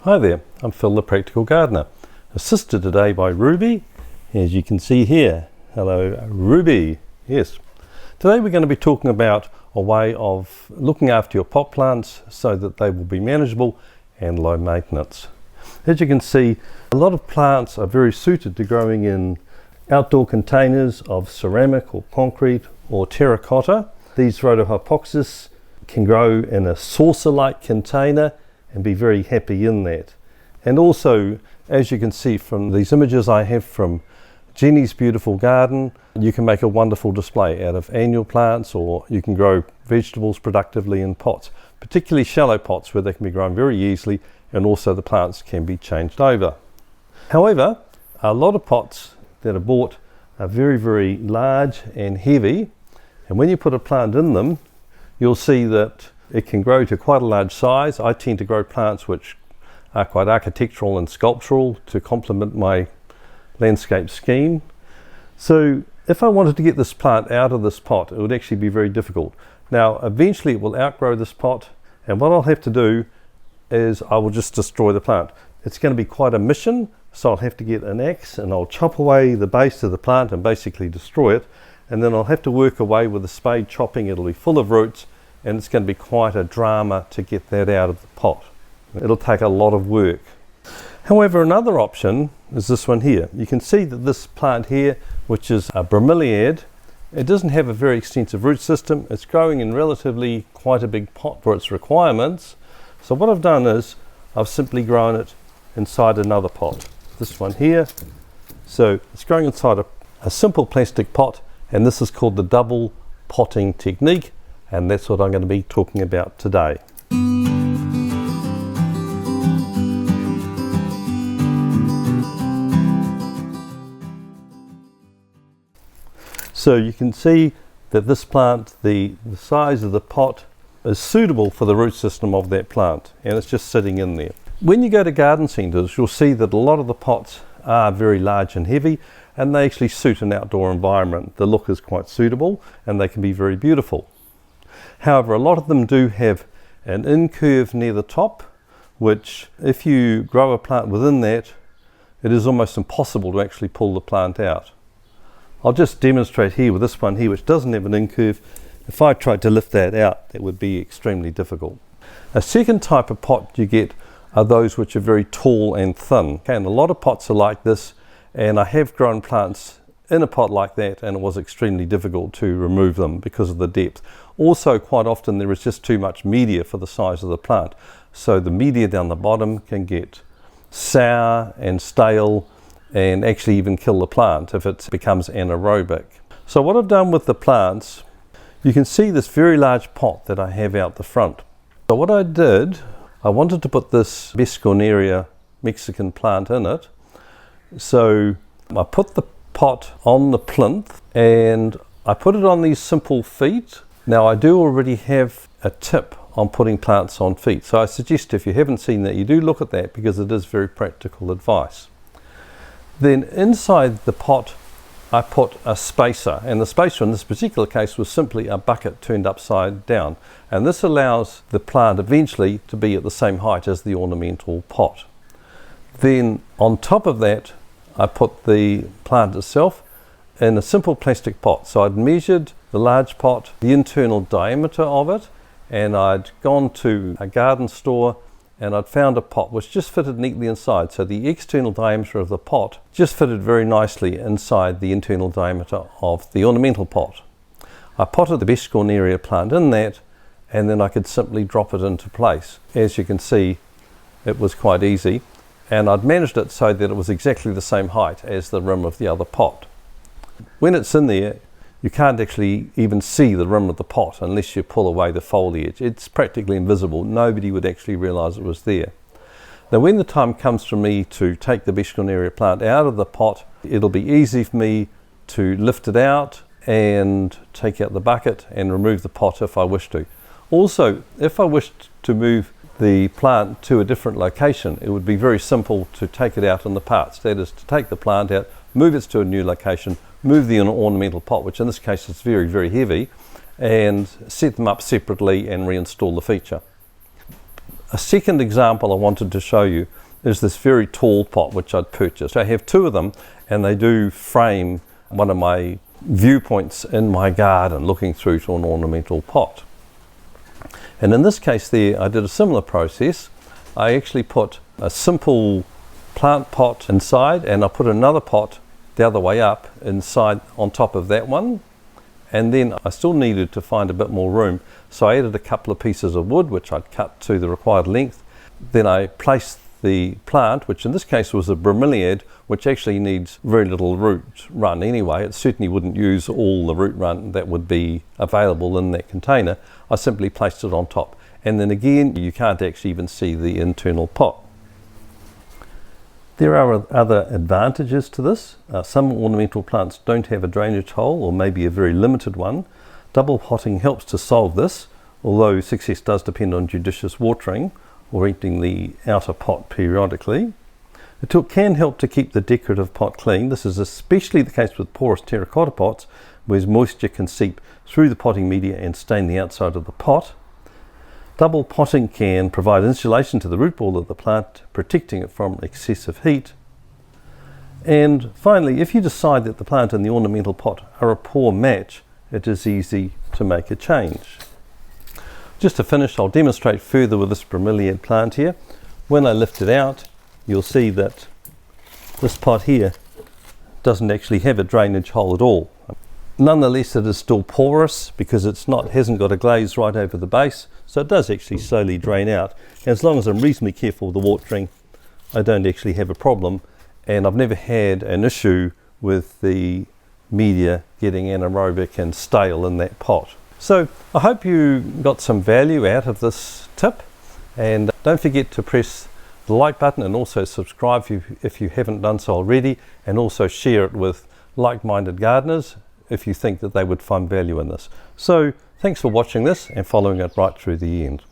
Hi there, I'm Phil the Practical Gardener, assisted today by Ruby, as you can see here. Hello Ruby. Yes, today we're going to be talking about a way of looking after your pot plants so that they will be manageable and low maintenance. As you can see, a lot of plants are very suited to growing in outdoor containers of ceramic or concrete or terracotta. These Rhodohypoxis can grow in a saucer-like container and be very happy in that. And also, as you can see from these images I have from Jenny's beautiful garden, you can make a wonderful display out of annual plants, or you can grow vegetables productively in pots, particularly shallow pots where they can be grown very easily, and also the plants can be changed over. However, a lot of pots that are bought are very large and heavy, and when you put a plant in them, you'll see that it can grow to quite a large size. I tend to grow plants which are quite architectural and sculptural to complement my landscape scheme. So if I wanted to get this plant out of this pot, it would actually be very difficult. Now eventually it will outgrow this pot, and what I'll have to do is I will just destroy the plant. It's going to be quite a mission, so I'll have to get an axe and I'll chop away the base of the plant and basically destroy it, and then I'll have to work away with a spade chopping. It'll be full of roots, and it's going to be quite a drama to get that out of the pot. It'll take a lot of work. However, another option is this one here. You can see that this plant here, which is a bromeliad, it doesn't have a very extensive root system. It's growing in relatively quite a big pot for its requirements. So what I've done is I've simply grown it inside another pot. This one here. So it's growing inside a simple plastic pot, and this is called the double potting technique. And that's what I'm going to be talking about today. So you can see that this plant, the size of the pot is suitable for the root system of that plant, and it's just sitting in there. When you go to garden centres, you'll see that a lot of the pots are very large and heavy, and they actually suit an outdoor environment. The look is quite suitable and they can be very beautiful. However, a lot of them do have an incurve near the top, which if you grow a plant within that, it is almost impossible to actually pull the plant out. I'll just demonstrate here with this one here, which doesn't have an incurve. If I tried to lift that out, that would be extremely difficult. A second type of pot you get are those which are very tall and thin. And a lot of pots are like this, and I have grown plants in a pot like that, and it was extremely difficult to remove them because of the depth. Also, quite often there is just too much media for the size of the plant, so the media down the bottom can get sour and stale and actually even kill the plant if it becomes anaerobic. So what I've done with the plants, you can see this very large pot that I have out the front. So what I did, I wanted to put this Bescorneria Mexican plant in it, so I put the pot on the plinth and I put it on these simple feet. Now I do already have a tip on putting plants on feet, so I suggest if you haven't seen that, you do look at that because it is very practical advice. Then inside the pot I put a spacer, and the spacer in this particular case was simply a bucket turned upside down, and this allows the plant eventually to be at the same height as the ornamental pot. Then on top of that I put the plant itself in a simple plastic pot. So I'd measured the large pot, the internal diameter of it, and I'd gone to a garden store and I'd found a pot which just fitted neatly inside. So the external diameter of the pot just fitted very nicely inside the internal diameter of the ornamental pot. I potted the Bescorneria plant in that, and then I could simply drop it into place. As you can see, it was quite easy. And I'd managed it so that it was exactly the same height as the rim of the other pot. When it's in there, you can't actually even see the rim of the pot unless you pull away the foliage. It's practically invisible. Nobody would actually realize it was there. Now when the time comes for me to take the Bescorneria plant out of the pot, it'll be easy for me to lift it out and take out the bucket and remove the pot if I wish to. Also, if I wished to move the plant to a different location, it would be very simple to take it out in the parts. That is, to take the plant out, move it to a new location, move the ornamental pot, which in this case is very heavy, and set them up separately and reinstall the feature. A second example I wanted to show you is this very tall pot which I'd purchased. I have two of them, and they do frame one of my viewpoints in my garden looking through to an ornamental pot. And in this case there, I did a similar process. I actually put a simple plant pot inside, and I put another pot the other way up inside on top of that one, and then I still needed to find a bit more room, so I added a couple of pieces of wood which I'd cut to the required length. Then I placed the plant, which in this case was a bromeliad, which actually needs very little root run anyway. It certainly wouldn't use all the root run that would be available in that container. I simply placed it on top, and then again you can't actually even see the internal pot. There are other advantages to this. Some ornamental plants don't have a drainage hole, or maybe a very limited one. Double potting helps to solve this, although success does depend on judicious watering or emptying the outer pot periodically. It can help to keep the decorative pot clean. This is especially the case with porous terracotta pots, where moisture can seep through the potting media and stain the outside of the pot. Double potting can provide insulation to the root ball of the plant, protecting it from excessive heat. And finally, if you decide that the plant and the ornamental pot are a poor match, it is easy to make a change. Just to finish, I'll demonstrate further with this bromeliad plant here. When I lift it out, you'll see that this pot here doesn't actually have a drainage hole at all. Nonetheless, it is still porous because hasn't got a glaze right over the base, so it does actually slowly drain out. And as long as I'm reasonably careful with the watering, I don't actually have a problem, and I've never had an issue with the media getting anaerobic and stale in that pot. So I hope you got some value out of this tip, and don't forget to press the like button and also subscribe if you haven't done so already, and also share it with like-minded gardeners if you think that they would find value in this. So thanks for watching this and following it right through the end.